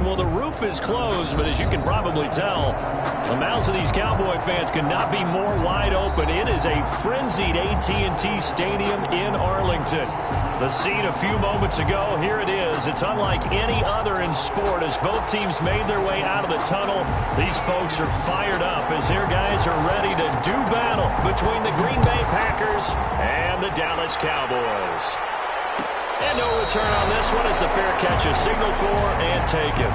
Well, the roof is closed, but as you can probably tell, the mouths of these Cowboy fans could not be more wide open. It is a frenzied AT&T Stadium in Arlington. The scene a few moments ago, here it is. It's unlike any other in sport as both teams made their way out of the tunnel. These folks are fired up as their guys are ready to do battle between the Green Bay Packers and the Dallas Cowboys. And no return on this one as the fair catch is signaled for and taken.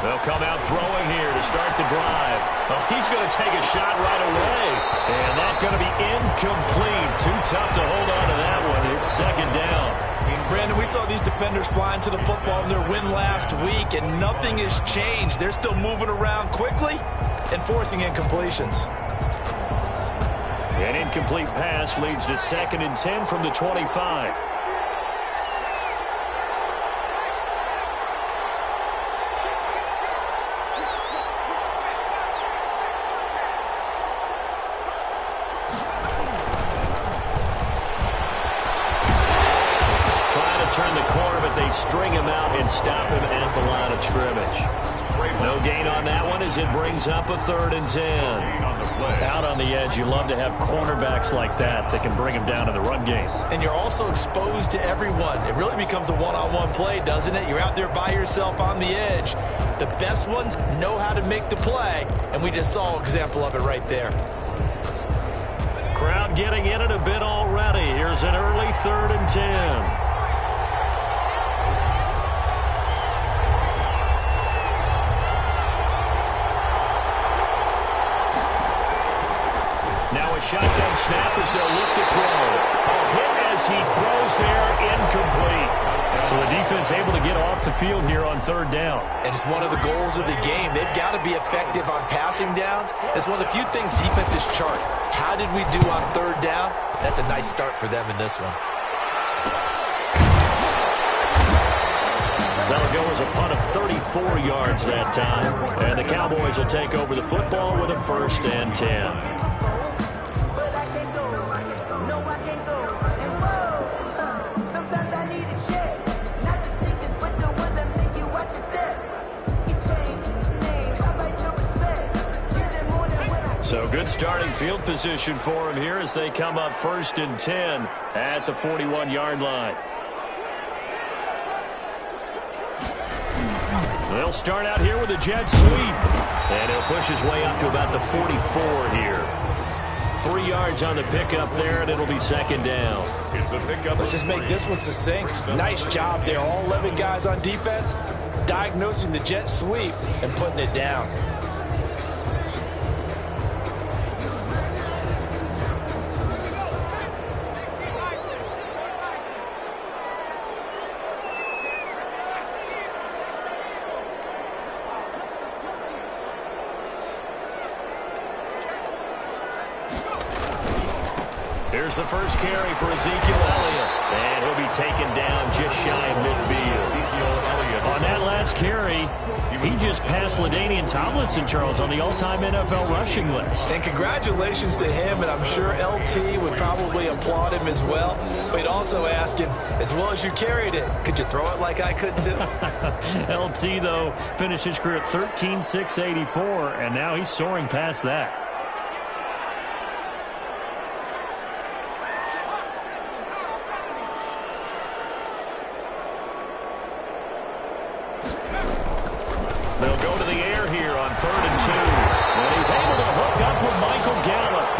They'll come out throwing here to start the drive. Oh, he's going to take a shot right away. And that's going to be incomplete. Too tough to hold on to that one. It's second down. Brandon, we saw these defenders fly into the football in their win last week, and nothing has changed. They're still moving around quickly and forcing incompletions. An incomplete pass leads to 2nd and 10 from the 25. Turn the corner, but they string him out and stop him at the line of scrimmage. No gain on that one as it brings up a 3rd and 10. Out on the edge, you love to have cornerbacks like that can bring him down to the run game. And you're also exposed to everyone. It really becomes a one-on-one play, doesn't it? You're out there by yourself on the edge. The best ones know how to make the play, and we just saw an example of it right there. Crowd getting in it a bit already. Here's an early 3rd and 10. Now a shotgun snap as they'll look to throw. A hit as he throws there, incomplete. So the defense able to get off the field here on 3rd down. And it's one of the goals of the game. They've got to be effective on passing downs. It's one of the few things defenses chart. How did we do on 3rd down? That's a nice start for them in this one. That'll go as a punt of 34 yards that time. And the Cowboys will take over the football with a 1st and 10. So good starting field position for him here as they come up 1st and 10 at the 41-yard line. They'll start out here with a jet sweep. And he'll push his way up to about the 44 here. 3 yards on the pickup there, and it'll be 2nd down. It's a pickup. Let's just make this one succinct. Nice job there. All 11 guys on defense diagnosing the jet sweep and putting it down. Here's the first carry for Ezekiel Elliott. And he'll be taken down just shy of midfield. On that last carry, he just passed LaDainian Tomlinson, Charles, on the all-time NFL rushing list. And congratulations to him, and I'm sure LT would probably applaud him as well. But he'd also ask him, as well as you carried it, could you throw it like I could too? LT, though, finished his career at 13,684, and now he's soaring past that. They'll go to the air here on 3rd and 2. And he's able to hook up with Michael Gallup.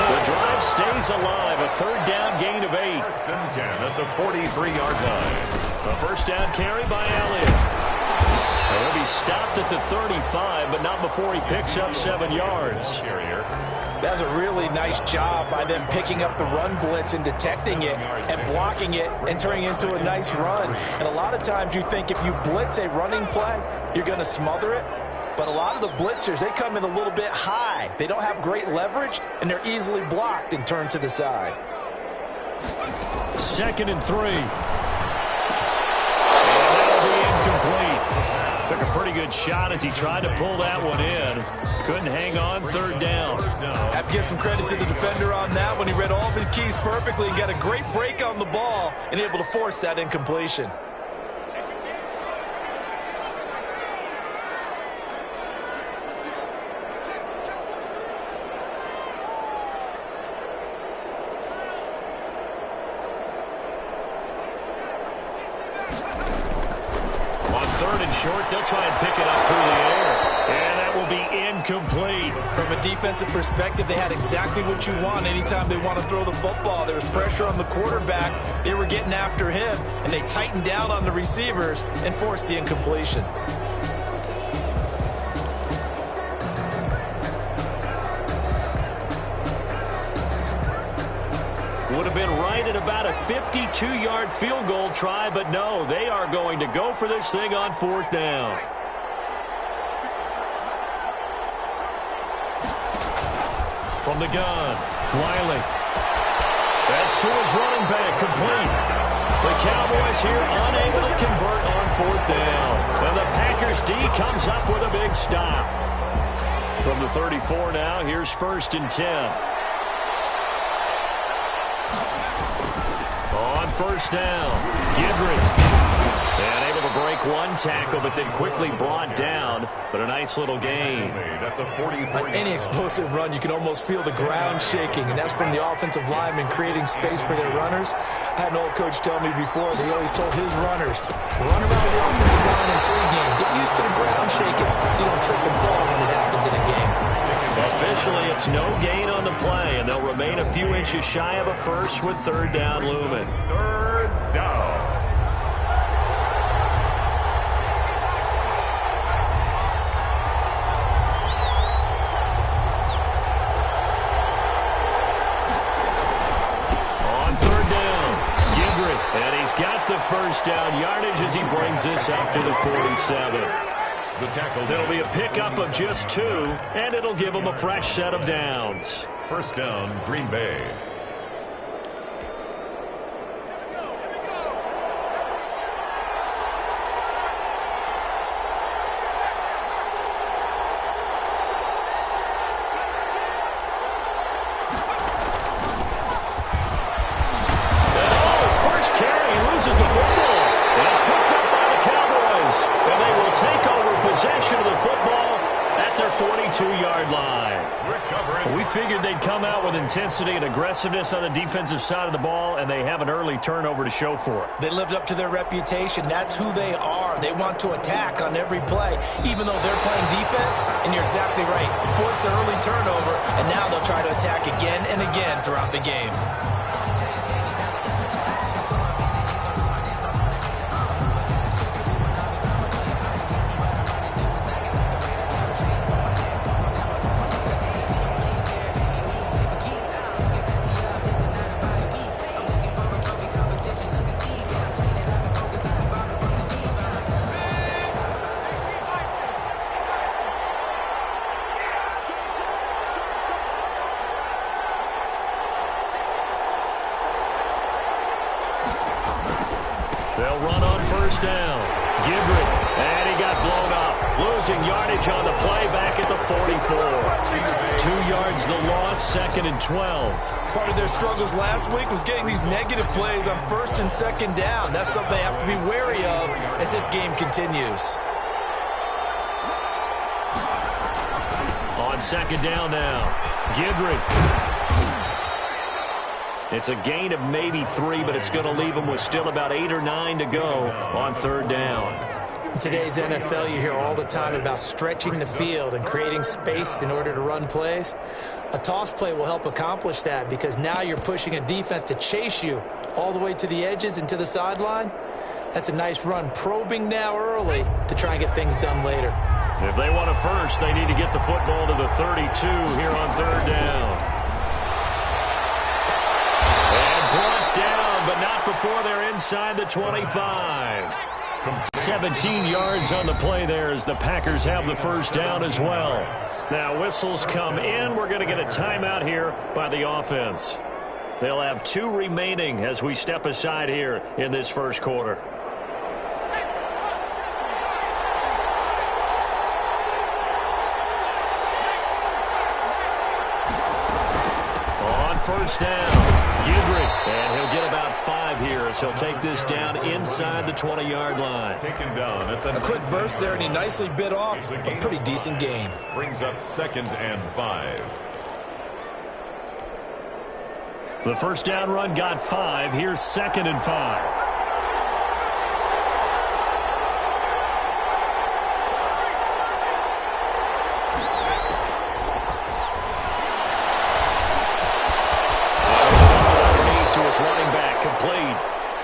The drive stays alive. A 3rd down gain of 8. 1st and 10 at the 43-yard line. A 1st down carry by Elliott. And he'll be stopped at the 35, but not before he picks up 7 yards. That's a really nice job by them picking up the run blitz and detecting it and blocking it and turning it into a nice run. And a lot of times you think if you blitz a running play, you're going to smother it. But a lot of the blitzers, they come in a little bit high. They don't have great leverage, and they're easily blocked and turned to the side. 2nd and 3. And that'll be incomplete. Took a pretty good shot as he tried to pull that one in. Couldn't hang on. 3rd down. Have to give some credit to the defender on that one. He read all of his keys perfectly and got a great break on the ball and able to force that incompletion. Short, they'll try and pick it up through the air. And that will be incomplete. From a defensive perspective, they had exactly what you want anytime they want to throw the football. There was pressure on the quarterback. They were getting after him, and they tightened down on the receivers and forced the incompletion. Would have been right at about a 52-yard field goal try, but no, they are going to go for this thing on 4th down. From the gun, Wiley. That's to his running back, complete. The Cowboys here unable to convert on 4th down. And the Packers D comes up with a big stop. From the 34 now, here's 1st and 10. On 1st down, Gidry. And able to break one tackle, but then quickly brought down. But a nice little gain. On any explosive run, you can almost feel the ground shaking, and that's from the offensive linemen creating space for their runners. I had an old coach tell me before, they always told his runners, run around the offensive line in pregame. Get used to the ground shaking so you don't trip and fall when it happens in a game. Officially, it's no gain on the play, and they'll remain a few inches shy of a first with 3rd down looming. 3rd down. On 3rd down, Gidry, and he's got the 1st down yardage as he brings this up to the 47. There'll be a pickup of just 2, and it'll give them a fresh set of downs. 1st down, Green Bay. His first carry, he loses the football. And it's picked up by the Cowboys. And they will take over possession of the football at their 42-yard line. We figured they'd come out with intensity and aggressiveness on the defensive side of the ball, and they have an early turnover to show for it. They lived up to their reputation. That's who they are. They want to attack on every play, even though they're playing defense. And you're exactly right. Force the early turnover, and now they'll try to attack again and again throughout the game. They'll run on 1st down. Gidry, and he got blown up. Losing yardage on the play back at the 44. 2 yards the loss, 2nd and 12. Part of their struggles last week was getting these negative plays on 1st and 2nd down. That's something they have to be wary of as this game continues. On 2nd down now, Gidry. It's a gain of maybe 3, but it's going to leave them with still about 8 or 9 to go on 3rd down. In today's NFL, you hear all the time about stretching the field and creating space in order to run plays. A toss play will help accomplish that because now you're pushing a defense to chase you all the way to the edges and to the sideline. That's a nice run, probing now early to try and get things done later. If they want a first, they need to get the football to the 32 here on third down. And brought down, but not before they're inside the 25. 17 yards on the play there as the Packers have the first down as well. Now whistles come in. We're going to get a timeout here by the offense. They'll have 2 remaining as we step aside here in this first quarter. First down, Guidry, and he'll get about 5 here as he'll take this down inside the 20-yard line. Taken down at the a quick burst there, and he nicely bit off a pretty decent gain. Brings up 2nd and 5. The first down run got 5. Here's 2nd and 5.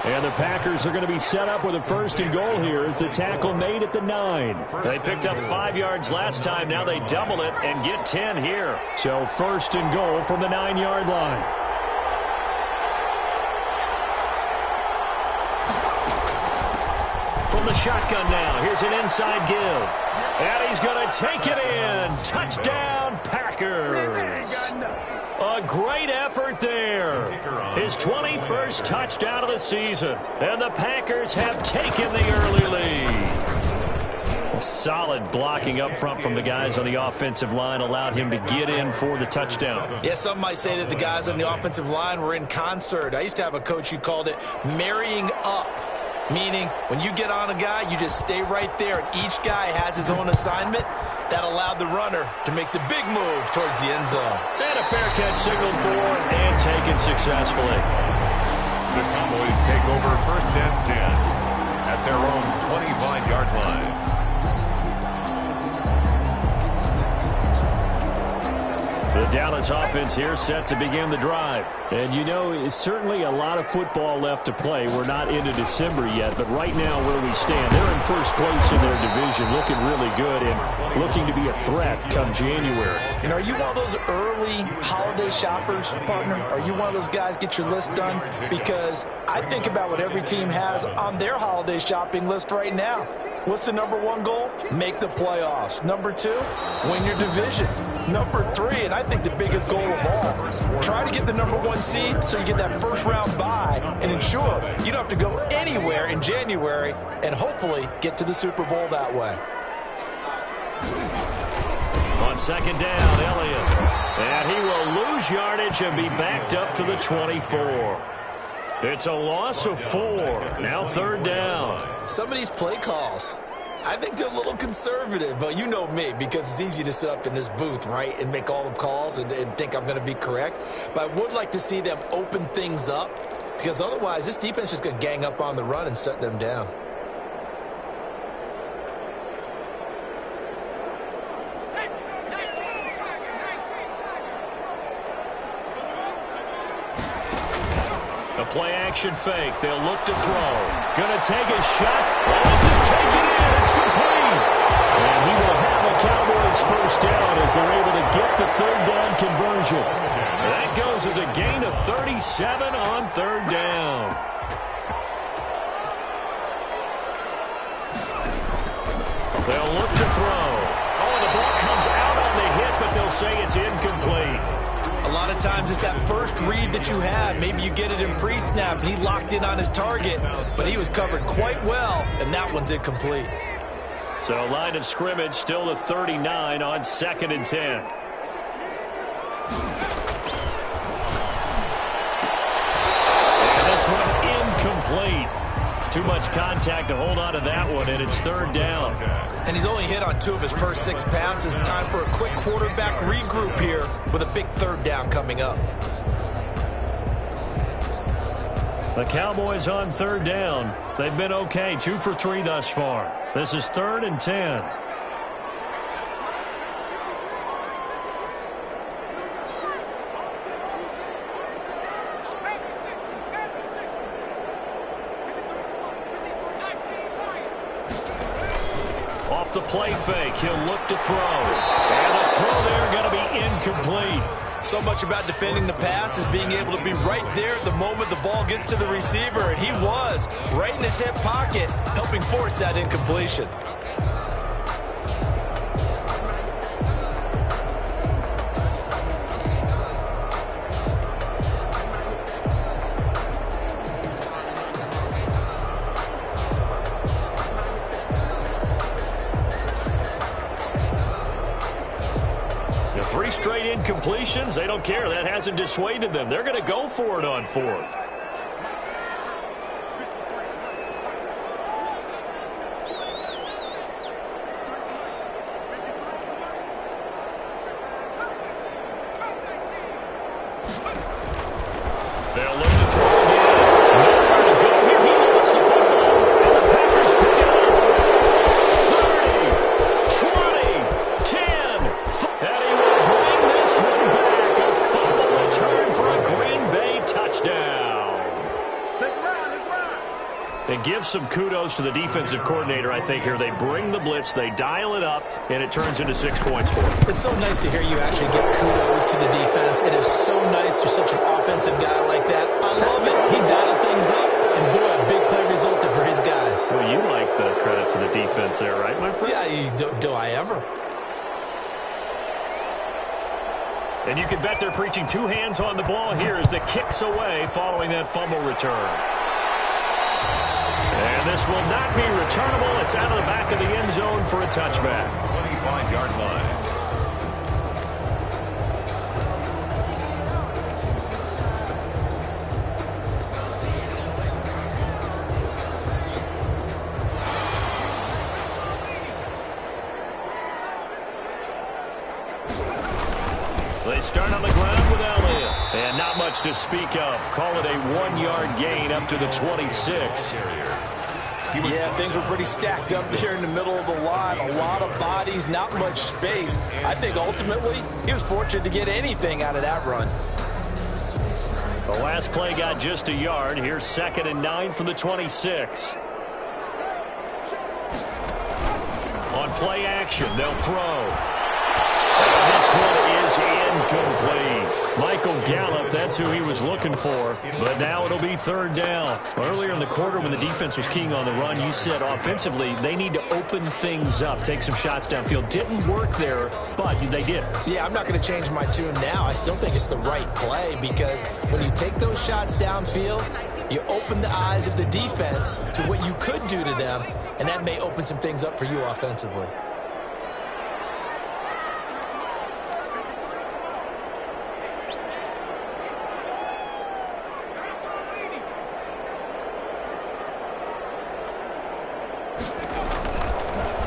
And the Packers are going to be set up with a first and goal here as the tackle made at the 9. They picked up 5 yards last time. Now they double it and get 10 here. So first and goal from the 9-yard line. From the shotgun now, here's an inside give. And he's going to take it in. Touchdown, Packers. A great effort there. His 21st touchdown of the season. And the Packers have taken the early lead. Solid blocking up front from the guys on the offensive line allowed him to get in for the touchdown. Yeah, some might say that the guys on the offensive line were in concert. I used to have a coach who called it marrying up. Meaning, when you get on a guy, you just stay right there, and each guy has his own assignment. That allowed the runner to make the big move towards the end zone. And a fair catch signaled for and taken successfully. The Cowboys take over 1st and 10 at their own 25-yard line. The Dallas offense here set to begin the drive. And you know, it's certainly a lot of football left to play. We're not into December yet, but right now where we stand, they're in first place in their division, looking really good and looking to be a threat come January. And are you one of those early holiday shoppers, partner? Are you one of those guys get your list done? Because I think about what every team has on their holiday shopping list right now. What's the number 1 goal? Make the playoffs. Number 2, win your division. Number 3, and I think the biggest goal of all, try to get the number 1 seed so you get that first-round bye and ensure you don't have to go anywhere in January and hopefully get to the Super Bowl that way. On 2nd down, Elliott. And he will lose yardage and be backed up to the 24. It's a loss of 4. Now 3rd down. Some of these play calls, I think they're a little conservative, but you know me, because it's easy to sit up in this booth, right, and make all the calls and think I'm going to be correct. But I would like to see them open things up, because otherwise this defense is going to gang up on the run and shut them down. A play-action fake. They'll look to throw. Going to take a shot. Oh, this is taken in. It's complete. And he will have a Cowboys first down as they're able to get the 3rd down conversion. That goes as a gain of 37 on 3rd down. They'll look to throw. Oh, the ball comes out on the hit, but they'll say it's incomplete. A lot of times it's that first read that you have. Maybe you get it in pre-snap, and he locked in on his target, but he was covered quite well, and that one's incomplete. So line of scrimmage still to 39 on 2nd and 10. And this one incomplete. Too much contact to hold on to that one, and it's 3rd down. And he's only hit on 2 of his first 6 passes. Time for a quick quarterback regroup here with a big 3rd down coming up. The Cowboys on 3rd down. They've been okay, 2 for 3 thus far. This is 3rd and 10. the play fake. He'll look to throw. And the throw there going to be incomplete. So much about defending the pass is being able to be right there at the moment the ball gets to the receiver. And he was right in his hip pocket, helping force that incompletion. Three straight incompletions. They don't care. That hasn't dissuaded them. They're going to go for it on fourth. They'll look to throw again. Nowhere to go here. He lost the football. And the Packers pick it up. 30, 20, 10. And he will bring this one back. A fumble return for a Green Bay touchdown. And give some kudos to the defensive coordinator, I think, here. They bring the blitz, they dial it up, and it turns into 6 points for them. It's so nice to hear you actually give kudos to the defense. It is so nice. You're such an offensive guy like that. I love it. He dialed things up, and boy, a big play resulted for his guys. Well, you like the credit to the defense there, right, my friend? Yeah, do I ever? And you can bet they're preaching two hands on the ball here as the kick's away following that fumble return. And this will not be returnable. It's out of the back of the end zone for a touchback. 25-yard line. They start on the ground with Elliott. And not much to speak of. Call it a 1-yard gain up to the 26. Yeah, things were pretty stacked up there in the middle of the line. A lot of bodies, not much space. I think ultimately he was fortunate to get anything out of that run. The last play got just a yard. Here's 2nd and 9 from the 26. On play action, they'll throw. And this one is incomplete. Michael Gallup, that's who he was looking for. But now it'll be 3rd down. Earlier in the quarter when the defense was keying on the run, you said offensively they need to open things up, take some shots downfield. Didn't work there, but they did. Yeah, I'm not going to change my tune now. I still think it's the right play because when you take those shots downfield, you open the eyes of the defense to what you could do to them, and that may open some things up for you offensively.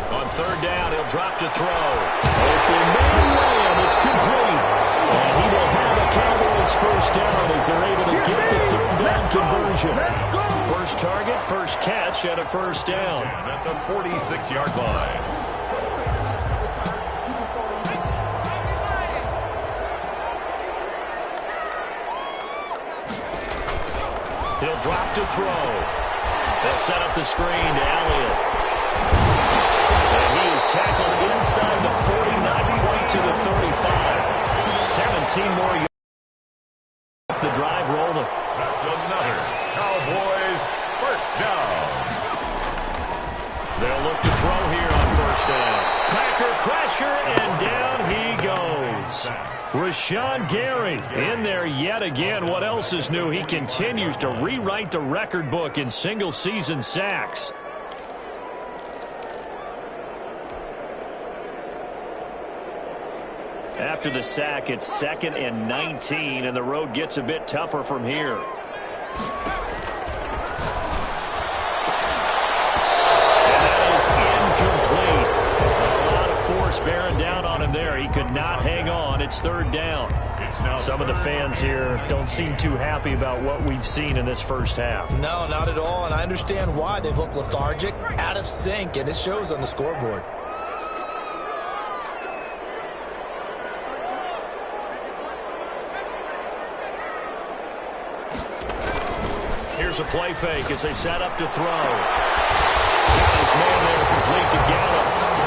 On 3rd down, he'll drop to throw. Open man Lamb, it's complete. And he will have a Cowboys 1st down as they're able to get the 3rd down conversion. First target, first catch at a 1st down. At the 46-yard line. He'll drop to throw. They'll set up the screen to Elliott. And he is tackled inside the 40, not quite to the 35. 17 more yards. The drive rolling. That's another Cowboys 1st down. They'll look to throw here on 1st down. Packer pressure, and down he goes. Rashawn Gary in there yet again. What else is new? He continues to rewrite the record book in single-season sacks. After the sack, it's 2nd and 19, and the road gets a bit tougher from here. And that is incomplete. A lot of force bearing down on him there. He could not hang on. It's 3rd down. Some of the fans here don't seem too happy about what we've seen in this 1st half. No, not at all, and I understand why. They've looked lethargic, out of sync, and it shows on the scoreboard. Here's a play fake as they set up to throw. Got his man there complete to Gallup.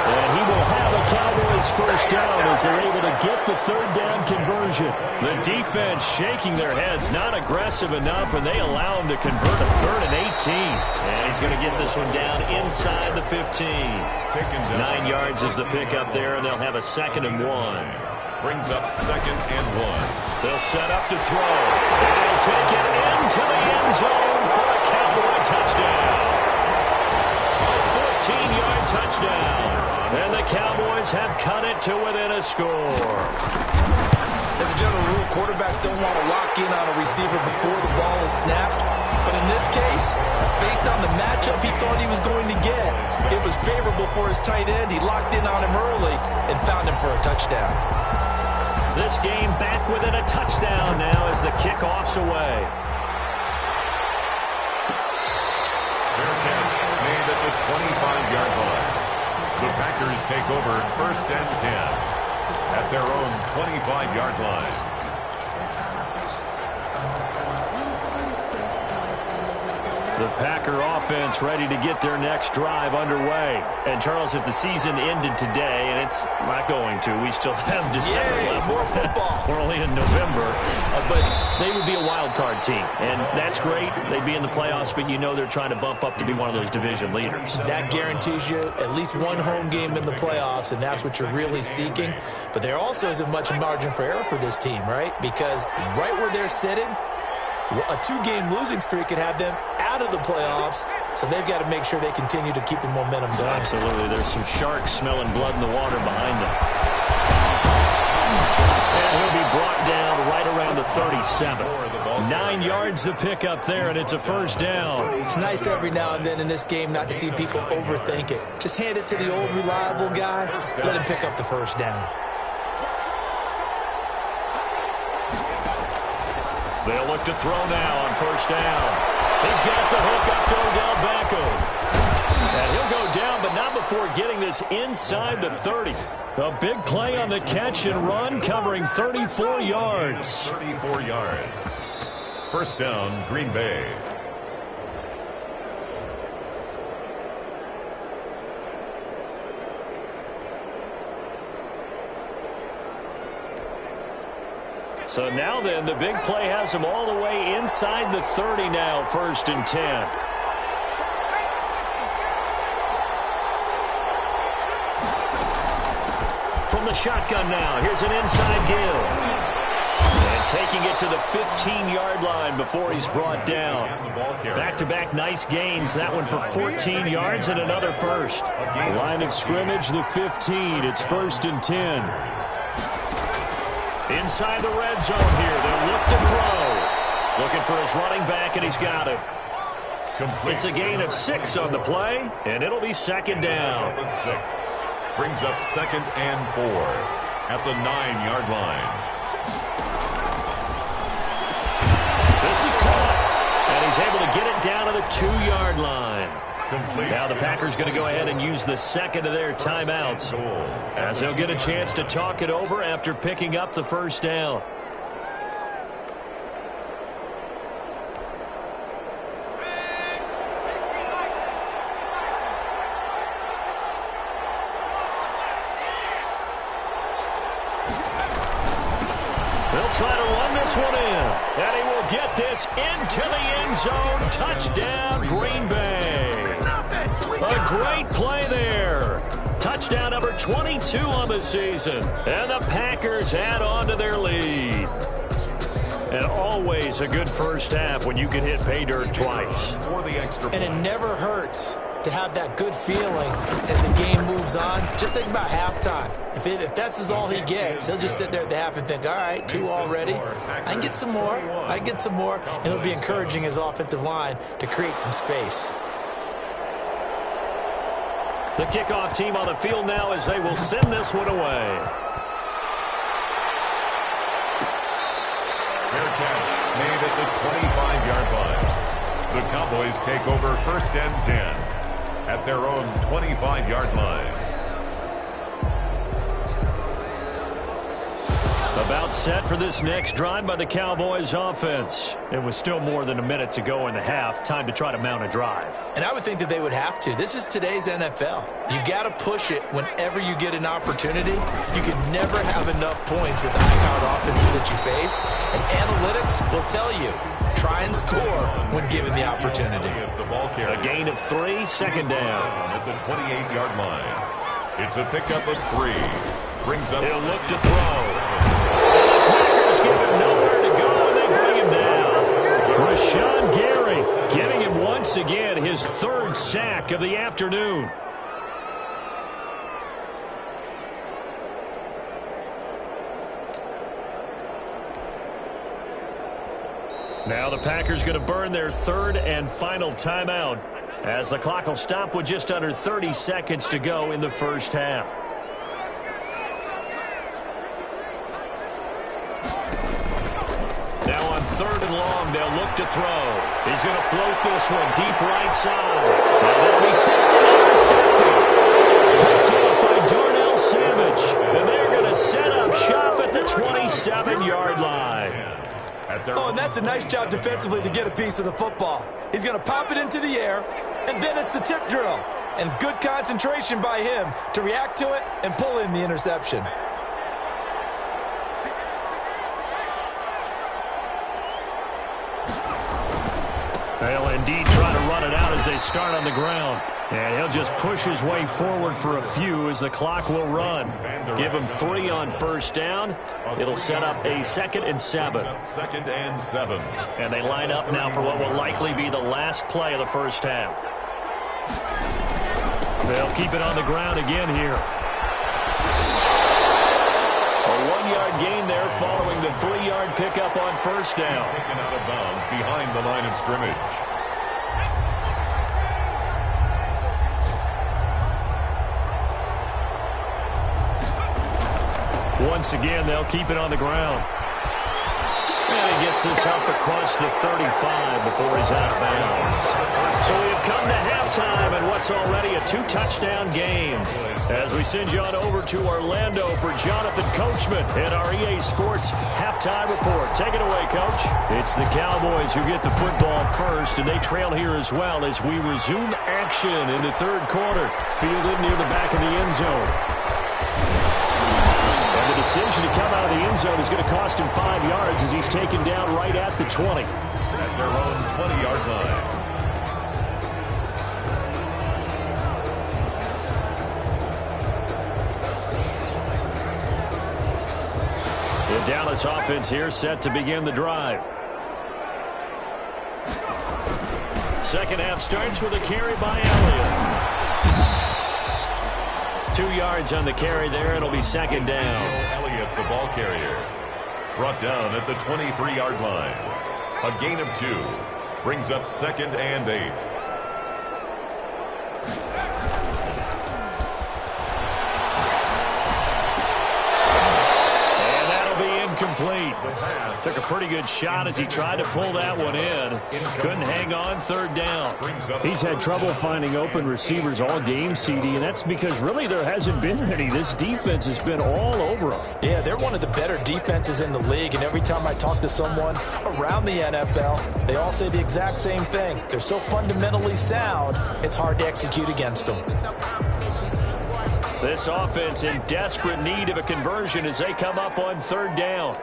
And he will have a Cowboys first down as they're able to get the third down conversion. The defense shaking their heads, not aggressive enough, and they allow him to convert a 3rd and 18. And he's going to get this one down inside the 15. 9 yards is the pickup there, and they'll have a 2nd and 1. Brings up 2nd and 1. They'll set up to throw. And they'll take it into the end zone for a Cowboy touchdown. A 14-yard touchdown. And the Cowboys have cut it to within a score. As a general rule, quarterbacks don't want to lock in on a receiver before the ball is snapped. But in this case, based on the matchup he thought he was going to get, it was favorable for his tight end. He locked in on him early and found him for a touchdown. This game back within a touchdown now as the kickoff's away. Fair catch made at the 25-yard line. The Packers take over 1st and 10 at their own 25-yard line. The Packer offense ready to get their next drive underway. And, Charles, if the season ended today, and it's not going to, we still have December left. More football. We're only in November. But they would be a wild card team. And that's great. They'd be in the playoffs, but you know they're trying to bump up to be one of those division leaders. That guarantees you at least one home game in the playoffs, and that's what you're really seeking. But there also isn't much margin for error for this team, right? Because right where they're sitting, a 2-game losing streak could have them out of the playoffs, so they've got to make sure they continue to keep the momentum going. Absolutely. There's some sharks smelling blood in the water behind them. And he'll be brought down right around the 37. 9 yards to pick up there, and it's a first down. It's nice every now and then in this game not to see people overthink it. Just hand it to the old reliable guy. Let him pick up the first down. They'll look to throw now on first down. He's got the hook up to Odell Beckham. And he'll go down, but not before getting this inside the 30. A big play on the catch and run, covering 34 yards. 34 yards. First down, Green Bay. So now then, the big play has him all the way inside the 30 now, 1st and 10. From the shotgun now, here's an inside give. And taking it to the 15-yard line before he's brought down. Back-to-back nice gains. That one for 14 yards and another first. The line of scrimmage, the 15. It's 1st and 10. Inside the red zone here. They'll look to throw. Looking for his running back, and he's got it. It's a gain of 6 on the play, and it'll be 2nd down. 6. Brings up 2nd and 4 at the 9-yard line. This is caught, and he's able to get it down to the 2-yard line. Complete. Now the Packers going to go ahead and use the 2nd of their timeouts, as they'll get a chance to talk it over after picking up the first down. They'll try to run this one in, and he will get this into the end zone. Touchdown, Green Bay. A great play there. Touchdown number 22 on the season. And the Packers add on to their lead. And always a good first half when you can hit pay dirt twice. And it never hurts to have that good feeling as the game moves on. Just think about halftime. If that's all he gets, he'll just sit there at the half and think, all right, 2 already. I can get some more. I can get some more. And he'll be encouraging his offensive line to create some space. The kickoff team on the field now as they will send this one away. Fair catch made at the 25-yard line. The Cowboys take over 1st and 10 at their own 25-yard line. About set for this next drive by the Cowboys offense. It was still more than a minute to go in the half. Time to try to mount a drive. And I would think that they would have to. This is today's NFL. You got to push it whenever you get an opportunity. You can never have enough points with the high-powered offenses that you face. And analytics will tell you, try and score when given the opportunity. A gain of 3, second down. At the 28-yard line. It's a pickup of 3. Brings up. He'll look to throw. Packers give him nowhere to go, and they bring him down. Rashawn Gary giving him once again his 3rd sack of the afternoon. Now the Packers going to burn their 3rd and final timeout as the clock will stop with just under 30 seconds to go in the first half. Now on 3rd and long, they'll look to throw. He's going to float this one deep right side. Now they'll be tipped and intercepted. Picked off by Darnell Savage. And they're going to set up shop at the 27-yard line. Oh, and that's a nice job defensively to get a piece of the football. He's going to pop it into the air, and then it's the tip drill. And good concentration by him to react to it and pull in the interception. They'll indeed try to run it out as they start on the ground. And he'll just push his way forward for a few as the clock will run. Give him 3 on first down. It'll set up a 2nd and 7. 2nd and 7. And they line up now for what will likely be the last play of the first half. They'll keep it on the ground again here. A 1-yard gain there following the 3-yard pickup on first down. Taken out of bounds behind the line of scrimmage. Once again, they'll keep it on the ground. And he gets this up across the 35 before he's out of bounds. So we have come to halftime in what's already a 2-touchdown game. As we send you on over to Orlando for Jonathan Coachman in our EA Sports Halftime Report. Take it away, Coach. It's the Cowboys who get the football first, and they trail here as well as we resume action in the 3rd quarter. Fielded near the back of the end zone. The decision to come out of the end zone is going to cost him 5 yards as he's taken down right at the 20. At their own 20-yard line. The Dallas offense here set to begin the drive. Second half starts with a carry by Elliott. 2 yards on the carry there. It'll be 2nd down. Elliott, the ball carrier. Brought down at the 23-yard line. A gain of 2. Brings up 2nd and 8. And that'll be incomplete. Took a pretty good shot as he tried to pull that one in. Couldn't hang on 3rd down. He's had trouble finding open receivers all game, CD, and that's because really there hasn't been many. This defense has been all over him. Yeah, they're one of the better defenses in the league, and every time I talk to someone around the NFL, they all say the exact same thing. They're so fundamentally sound, it's hard to execute against them. This offense in desperate need of a conversion as they come up on 3rd down.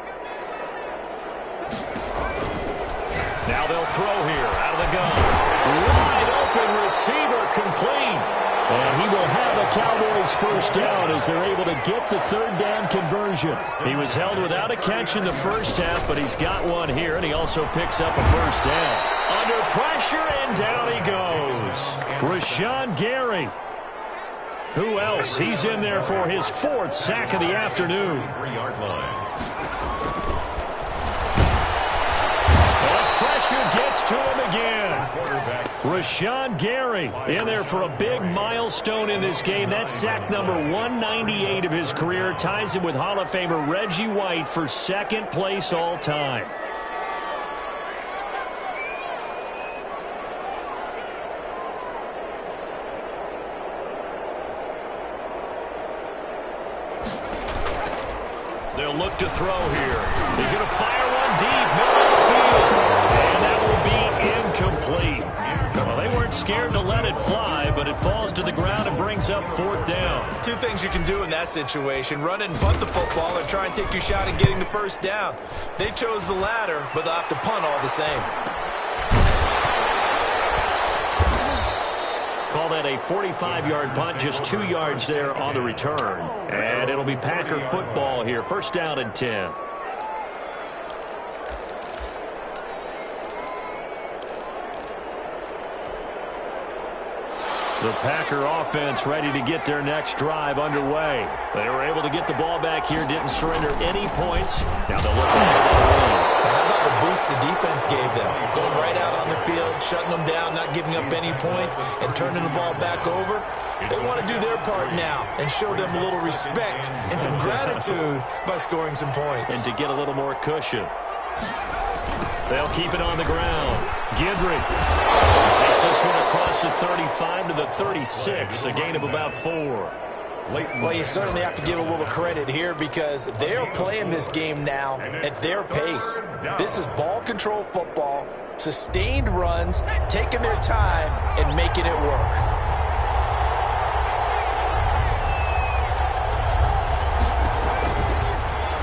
Now they'll throw here out of the gun. Wide open receiver complete. And he will have a Cowboys first down as they're able to get the 3rd down conversion. He was held without a catch in the first half, but he's got one here, and he also picks up a first down. Under pressure, and down he goes. Rashawn Gary. Who else? He's in there for his 4th sack of the afternoon. 3-yard line. Pressure gets to him again. Rashawn Gary in there for a big milestone in this game. That's sack number 198 of his career. Ties him with Hall of Famer Reggie White for 2nd place all time. They'll They'll look to throw here. He's going to fire one deep, middle of the field. And that will be incomplete. Well, they weren't scared to let it fly, but it falls to the ground and brings up 4th down. Two things you can do in that situation: run and punt the football, or try and take your shot at getting the first down. They chose the latter, but they'll have to punt all the same. Call that a 45-yard punt, just 2 yards there on the return. And it'll be Packer football here, 1st down and 10. The Packer offense ready to get their next drive underway. They were able to get the ball back here, didn't surrender any points. Now they'll look to have the lead. How about the boost the defense gave them? Going right out on the field, shutting them down, not giving up any points, and turning the ball back over. They want to do their part now and show them a little respect and some gratitude by scoring some points. And to get a little more cushion. They'll keep it on the ground. Gidry takes this one across the 35 to the 36, a gain of about 4. Well, you certainly have to give a little credit here because they're playing this game now at their pace. This is ball control football, sustained runs, taking their time and making it work.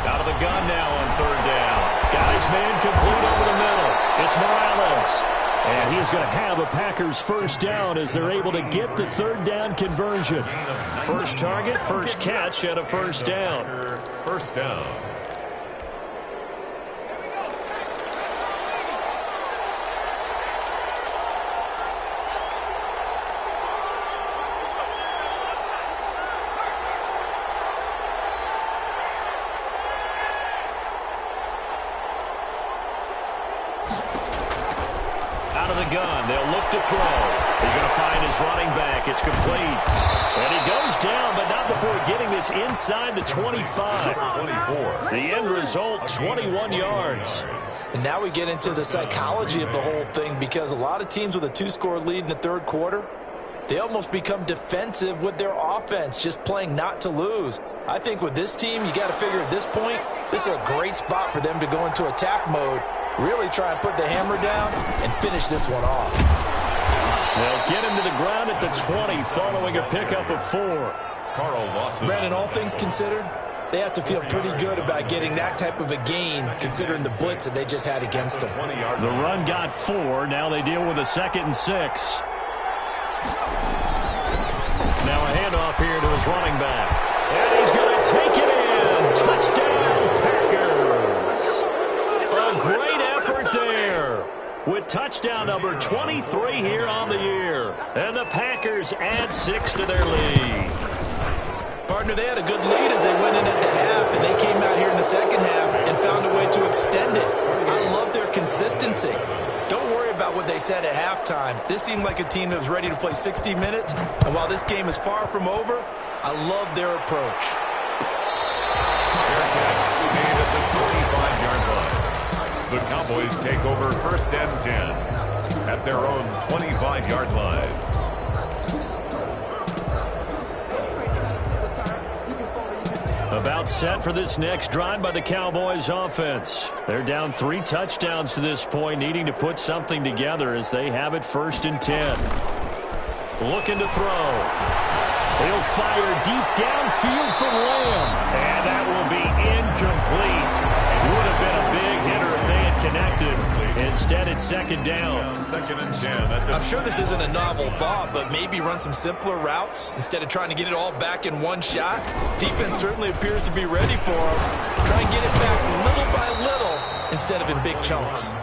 Out of the gun now on 3rd down. Guys, man, complete over the middle. It's Morales. And he's going to have a Packers 1st down as they're able to get the 3rd down conversion. First target, first catch, and a 1st down. 1st down. Out of the gun, they'll look to throw. He's going to find his running back. It's complete. And he goes down, but not before getting this inside the 25. 24. The end result, 21 yards. And now we get into the psychology of the whole thing because a lot of teams with a 2-score lead in the 3rd quarter, they almost become defensive with their offense, just playing not to lose. I think with this team, you got to figure at this point, this is a great spot for them to go into attack mode, really try and put the hammer down and finish this one off. They'll get him to the ground at the 20 following a pickup of 4. Carl Lawson. Brandon, all things considered, they have to feel pretty good about getting that type of a gain considering the blitz that they just had against them. The run got 4. Now they deal with a 2nd and 6. Now a handoff here to his running back. And he's going to take it in. Touchdown, Packers. A great effort there with touchdown number 23 here on the year. And the Packers add 6 to their lead. Partner, they had a good lead as they went in at the half, and they came out here in the 2nd half and found a way to extend it. I love their consistency. Don't worry about what they said at halftime. This seemed like a team that was ready to play 60 minutes, and while this game is far from over, I love their approach. Fair catch made at the 25-yard line. The Cowboys take over 1st and 10 at their own 25-yard line. About set for this next drive by the Cowboys offense. They're down 3 touchdowns to this point, needing to put something together as they have it 1st and 10. Looking to throw. He'll fire deep downfield from Lamb. And that will be incomplete. It would have been a big hitter if they had connected. Instead, it's 2nd down. 2nd and 10. I'm sure this isn't a novel thought, but maybe run some simpler routes instead of trying to get it all back in one shot. Defense certainly appears to be ready for them. Try and get it back little by little instead of in big chunks.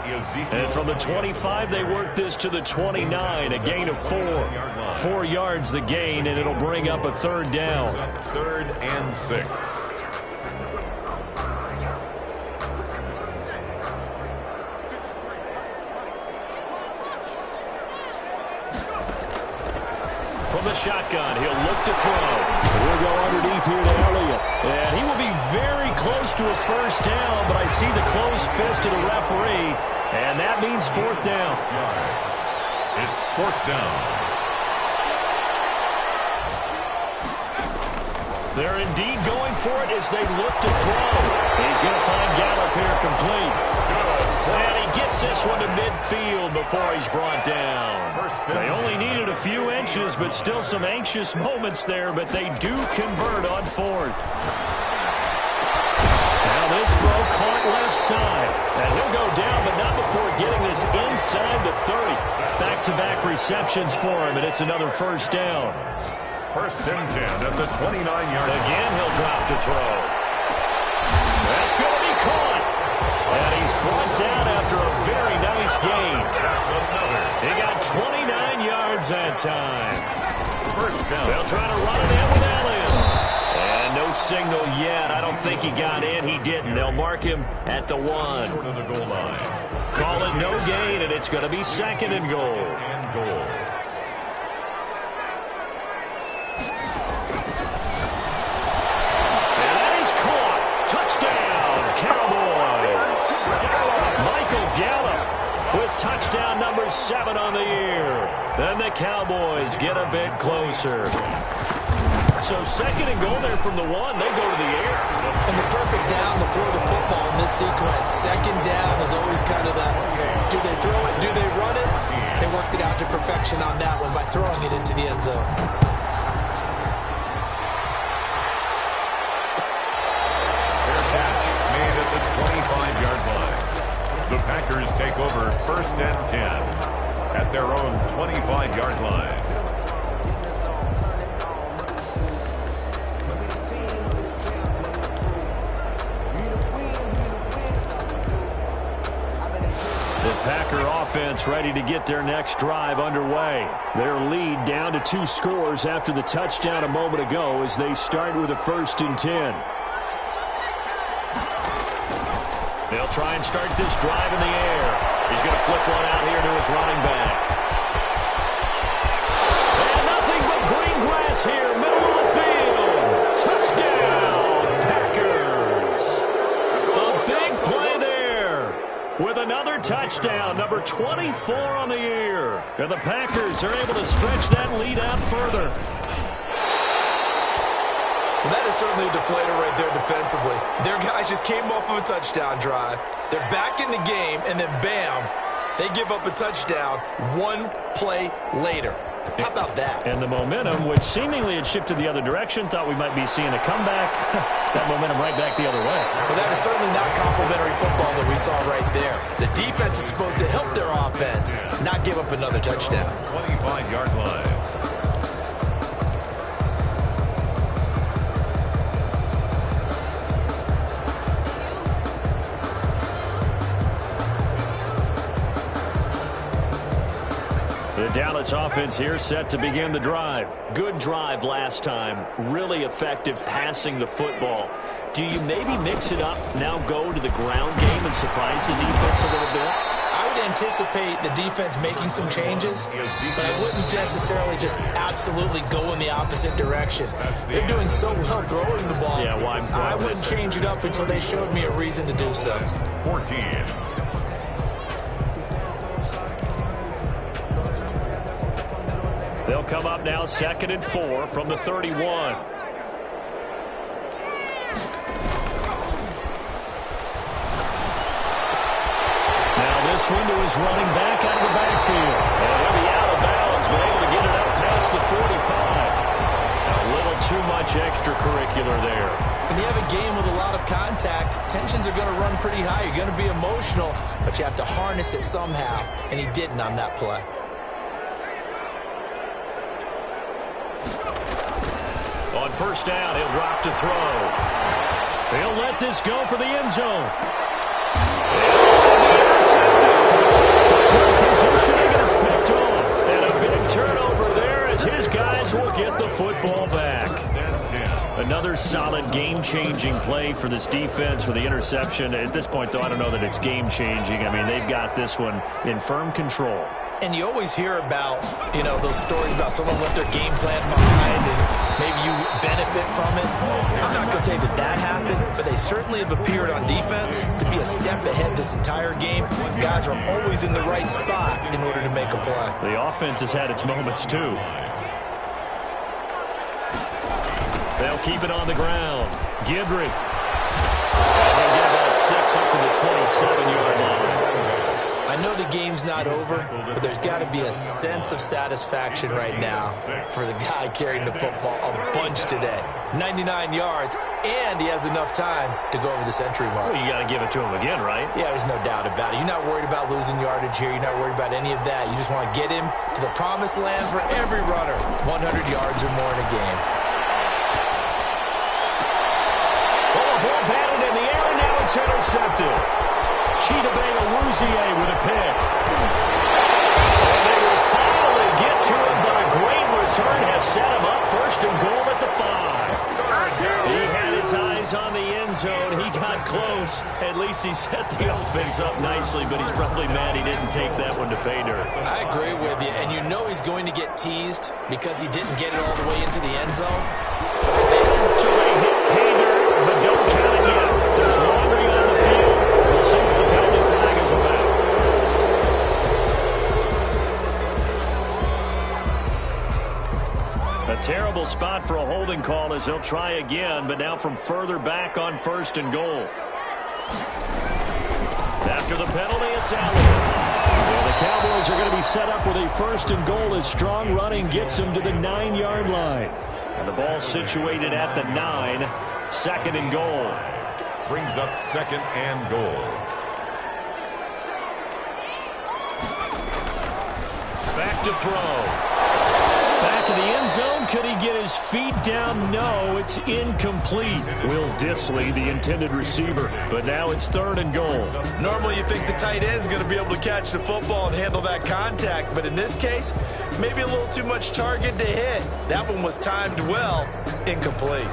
And from the 25, they work this to the 29, a gain of 4. 4 yards the gain, and it'll bring up a 3rd down. 3rd and 6. From the shotgun, he'll look to throw. We'll go underneath here to Elliott. And he will be very close to a 1st down, but I see the closed fist of the referee, and that means 4th down. It's 4th down. They're indeed going for it as they look to throw. He's going to find Gallup here complete. And he gets this one to midfield before he's brought down. They only needed a few inches, but still some anxious moments there, but they do convert on fourth. Now this throw caught left side. And he'll go down, but not before getting this inside the 30. Back-to-back receptions for him, and it's another first down. First and 10 at the 29-yard line. Again, he'll drop to throw. That's going to be caught. And he's brought down after a very nice gain. He got 29 yards that time. First down. They'll try to run it in with Elliott. And no signal yet. I don't think he got in. He didn't. They'll mark him at the 1. Short of the goal line. Call it no gain, and it's going to be second and goal. And goal. And that is caught. Touchdown, Cowboys. Michael Gallup with touchdown number 7 on the year. Then the Cowboys get a bit closer. So second and goal there from the 1. They go to the air. And the perfect down to throw the football in this sequence. Second down is always kind of the, do they throw it, do they run it? They worked it out to perfection on that one by throwing it into the end zone. Fair catch made at the 25-yard line. The Packers take over first and 10 at their own 25-yard line. Packer offense ready to get their next drive underway. Their lead down to 2 scores after the touchdown a moment ago as they start with a first and 10. They'll try and start this drive in the air. He's going to flip one out here to his running back. And nothing but green grass here, middle of the field. Touchdown, Packers. A big play there with another touchdown, number 24 on the year. And the Packers are able to stretch that lead out further. Well, that is certainly a deflator right there defensively. Their guys just came off of a touchdown drive. They're back in the game, and then bam, they give up a touchdown 1 play later. How about that? And the momentum, which seemingly had shifted the other direction, thought we might be seeing a comeback. That momentum right back the other way. Well, that is certainly not complimentary football that we saw right there. The defense is supposed to help their offense, not give up another touchdown. 25-yard line. The Dallas offense here set to begin the drive. Good drive last time. Really effective passing the football. Do you maybe mix it up, now go to the ground game and surprise the defense a little bit? I would anticipate the defense making some changes, but I wouldn't necessarily just absolutely go in the opposite direction. They're doing so well throwing the ball. Yeah, well, I wouldn't change it up until they showed me a reason to do so. 14. They'll come up now second and 4 from the 31. Now this one to his running back out of the backfield. And he'll be out of bounds, but able to get it up past the 45. A little too much extracurricular there. When you have a game with a lot of contact, tensions are going to run pretty high. You're going to be emotional, but you have to harness it somehow, and he didn't on that play. On first down, he'll drop to throw. He'll let this go for the end zone. Good positioning, and it's picked off. And a big turnover there as his guys will get the football back. Another solid game-changing play for this defense with the interception. At this point, though, I don't know that it's game-changing. I mean, they've got this one in firm control. And you always hear about, those stories about someone left their game plan behind and maybe you benefit from it. I'm not going to say that that happened, but they certainly have appeared on defense to be a step ahead this entire game. Guys are always in the right spot in order to make a play. The offense has had its moments, too. They'll keep it on the ground. Gibry. And they'll get about 6 up to the 27-yard line. I know the game's not over, but there's got to be a sense of satisfaction right now for the guy carrying the football a bunch today. 99 yards, and he has enough time to go over the century mark. Well, you got to give it to him again, right? Yeah, there's no doubt about it. You're not worried about losing yardage here. You're not worried about any of that. You just want to get him to the promised land for every runner. 100 yards or more in a game. Well, the ball batted in the air, and now it's intercepted. Chidobe-Awuzie with a pick. And they will finally get to him, but a great return has set him up first and goal at the 5. He had his eyes on the end zone. He got close. At least he set the offense up nicely, but he's probably mad he didn't take that one to pay dirt. I agree with you, and you know he's going to get teased because he didn't get it all the way into the end zone. But if they don't so they hit pay dirt, but don't count it yet. There's laundry on the field. We'll see what the penalty flag is about. A terrible spot for a holding call as they'll try again, but now from further back on 1st and goal. After the penalty, it's Allen. Well, the Cowboys are going to be set up with a 1st and goal as strong running gets them to the 9-yard line. And the ball situated at the 9, 2nd and goal. Brings up 2nd and goal. Back to throw. Back of the end zone. Could he get his feet down? No, it's incomplete. Will Dissly, the intended receiver. But now it's 3rd and goal. Normally you think the tight end's going to be able to catch the football and handle that contact, but in this case, maybe a little too much target to hit. That one was timed well, incomplete.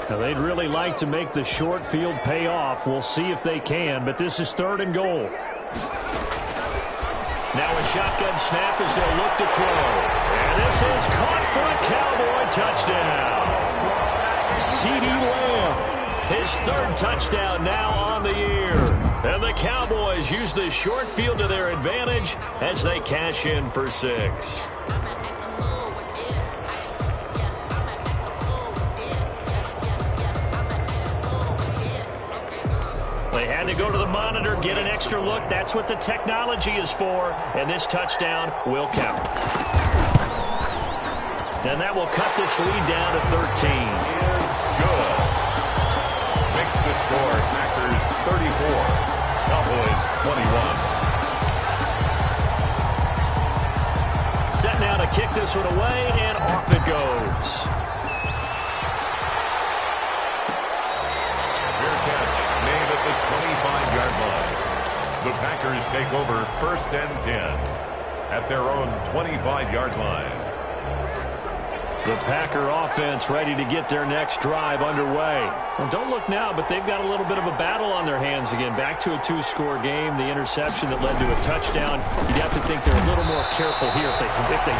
Now, they'd really like to make the short field pay off. We'll see if they can, but this is 3rd and goal. Now a shotgun snap as they'll look to throw. And this is caught for a Cowboy touchdown. CeeDee Lamb, his 3rd touchdown now on the year. And the Cowboys use the short field to their advantage as they cash in for 6. They had to go to the monitor, get an extra look. That's what the technology is for. And this touchdown will count. And that will cut this lead down to 13. Is good. Makes the score Packers 34. Cowboys 21. Set now to kick this one away, and off it goes. The 25-yard line. The Packers take over 1st and 10 at their own 25-yard line. The Packer offense ready to get their next drive underway. Well, don't look now, but they've got a little bit of a battle on their hands again. Back to a 2-score game. The interception that led to a touchdown. You'd have to think they're a little more careful here if they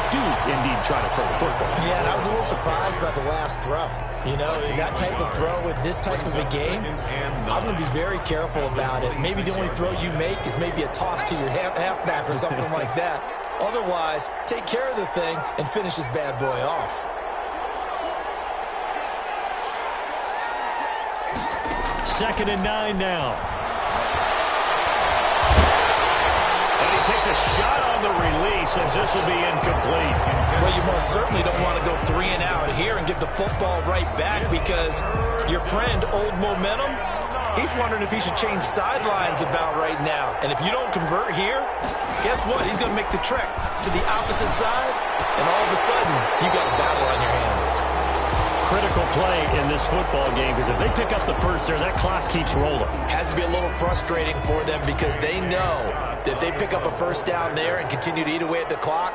do indeed try to throw the football. Yeah, and I was a little surprised by the last throw. You know, that type of throw with this type of a game, I'm going to be very careful about it. Maybe the only throw you make is maybe a toss to your halfback or something like that. Otherwise, take care of the thing and finish this bad boy off. 2nd and 9 now. And he takes a shot on the release as this will be incomplete. Well, you most certainly don't want to go 3 and out here and give the football right back because your friend, Old Momentum, he's wondering if he should change sidelines about right now. And if you don't convert here, guess what? He's going to make the trek to the opposite side, and all of a sudden, you got a battle on your hands. Critical play in this football game because if they pick up the first there, that clock keeps rolling. Has to be a little frustrating for them because they know that they pick up a first down there and continue to eat away at the clock,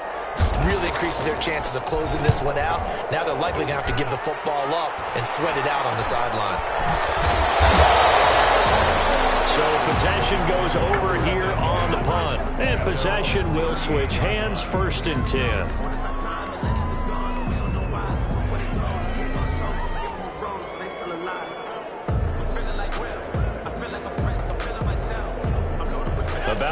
really increases their chances of closing this one out. Now they're likely going to have to give the football up and sweat it out on the sideline. So possession goes over here on the punt. And possession will switch hands, 1st and 10.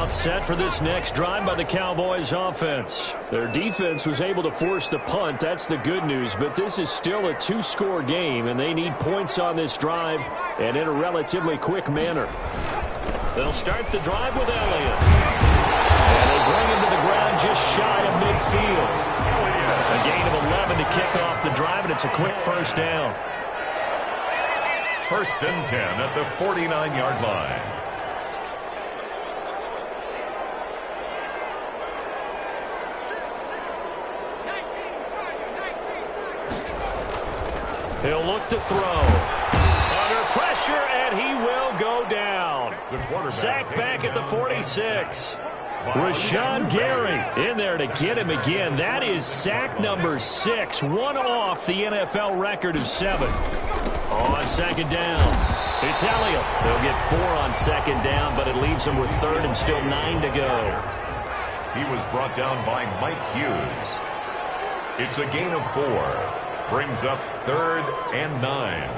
Timeout set for this next drive by the Cowboys offense. Their defense was able to force the punt. That's the good news. But this is still a two-score game, and they need points on this drive and in a relatively quick manner. They'll start the drive with Elliott. And they bring him to the ground just shy of midfield. A gain of 11 to kick off the drive, and it's a quick first down. First and 10 at the 49-yard line. He'll look to throw. Under pressure, and he will go down. Sacked back at the 46. Rashawn Gary in there to get him again. That is sack number 6, one off the NFL record of 7. On second down, it's Elliott. They'll get 4 on second down, but it leaves them with third and still 9 to go. He was brought down by Mike Hughes. It's a gain of 4. Brings up third and 9.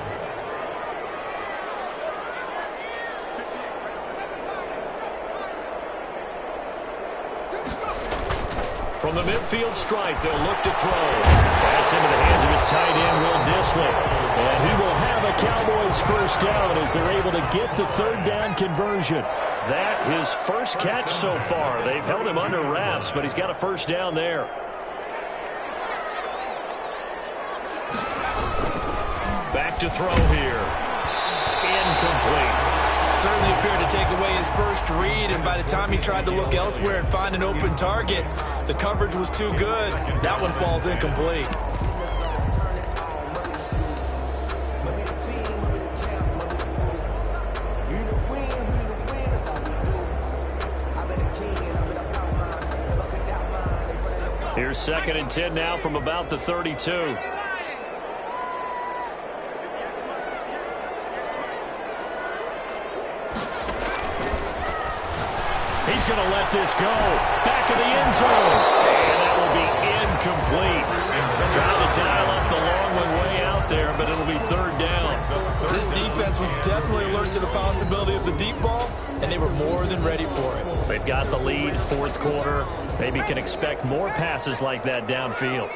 From the midfield stripe, they'll look to throw. That's into the hands of his tight end, Will Dissly. And he will have a Cowboys first down as they're able to get the third down conversion. That his first catch so far. They've held him under wraps, but he's got a first down there. Back to throw here. Incomplete. Certainly appeared to take away his first read, and by the time he tried to look elsewhere and find an open target, the coverage was too good. That one falls incomplete. Here's second and 10 now from about the 32. He's going to let this go. Back of the end zone. And that will be incomplete. Trying to dial up the long one way out there, but it'll be third down. This defense was definitely alert to the possibility of the deep ball, and they were more than ready for it. They've got the lead, fourth quarter. Maybe can expect more passes like that downfield.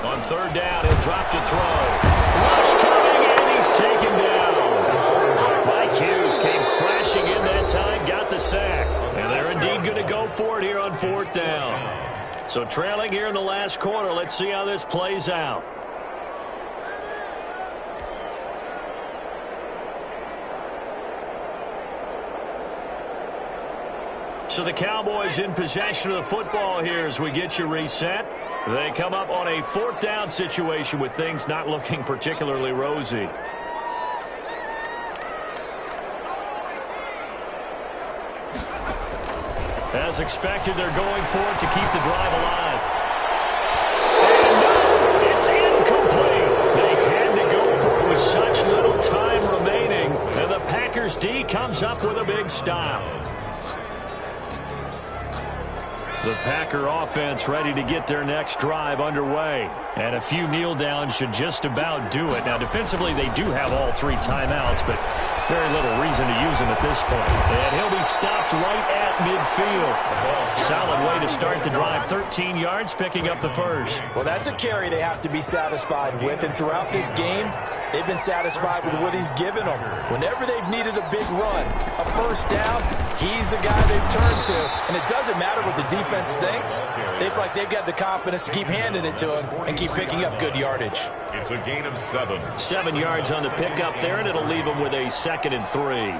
On third down, he'll drop to throw. Rush coming, and he's taken down. Mike Hughes came crashing in that time, got the sack. And they're indeed going to go for it here on fourth down. So trailing here in the last quarter, let's see how this plays out. So the Cowboys in possession of the football here as we get you reset. They come up on a fourth down situation with things not looking particularly rosy. As expected, they're going for it to keep the drive alive. And no, it's incomplete. They had to go for it with such little time remaining. And the Packers D comes up with a big stop. The Packer offense ready to get their next drive underway. And a few kneel downs should just about do it. Now, defensively, they do have all 3 timeouts, but very little reason to use them at this point. And he'll be stopped right at midfield. Solid way to start the drive. 13 yards, picking up the first. Well, that's a carry they have to be satisfied with. And throughout this game, they've been satisfied with what he's given them. Whenever they've needed a big run, a first down, he's the guy they've turned to. And it doesn't matter what the defense thinks. They feel like they've got the confidence to keep handing it to him and keep picking up good yardage. It's a gain of 7. 7 yards on the pickup there, and it'll leave them with a 2nd and 3.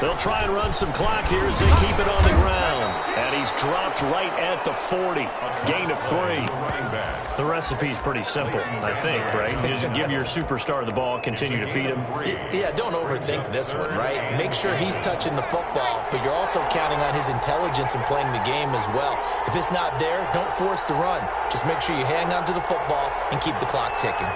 They'll try and run some clock here as they keep it on the ground. And he's dropped right at the 40. Gain of 3. The recipe's pretty simple, I think, right? Just give your superstar the ball, continue to feed him. Yeah, don't overthink this one, right? Make sure he's touching the football, but you're also counting on his intelligence in playing the game as well. If it's not there, don't force the run. Just make sure you hang on to the football and keep the clock ticking.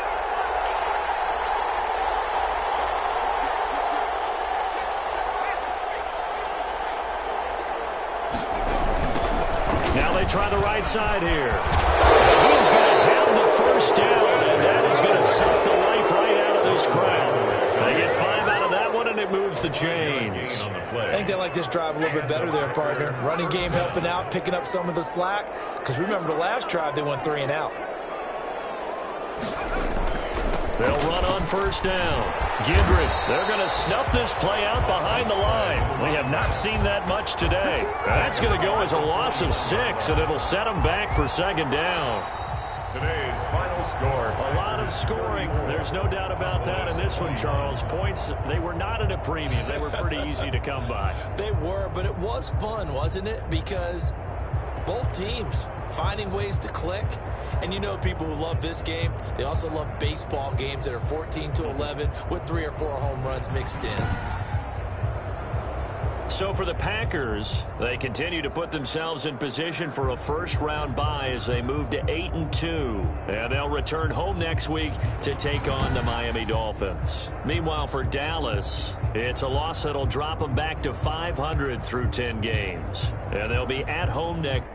try the right side here. He's going to have the first down, and that is going to suck the life right out of this crowd. They get 5 out of that one, and it moves the chains. I think they like this drive a little bit better there, partner. Running game helping out, picking up some of the slack. Because remember, the last drive, they went 3 and out. They'll run on first down. Gidry, they're going to snuff this play out behind the line. We have not seen that much today. That's going to go as a loss of 6, and it'll set them back for second down. Today's final score. A lot of scoring. There's no doubt about that in this one, Charles. Points, they were not at a premium. They were pretty easy to come by. They were, but it was fun, wasn't it? Because both teams finding ways to click. And you know people who love this game, they also love baseball games that are 14-11 with 3 or 4 home runs mixed in. So for the Packers, they continue to put themselves in position for a first-round bye as they move to 8-2. And they'll return home next week to take on the Miami Dolphins. Meanwhile, for Dallas, it's a loss that'll drop them back to 500 through 10 games. And they'll be at home next.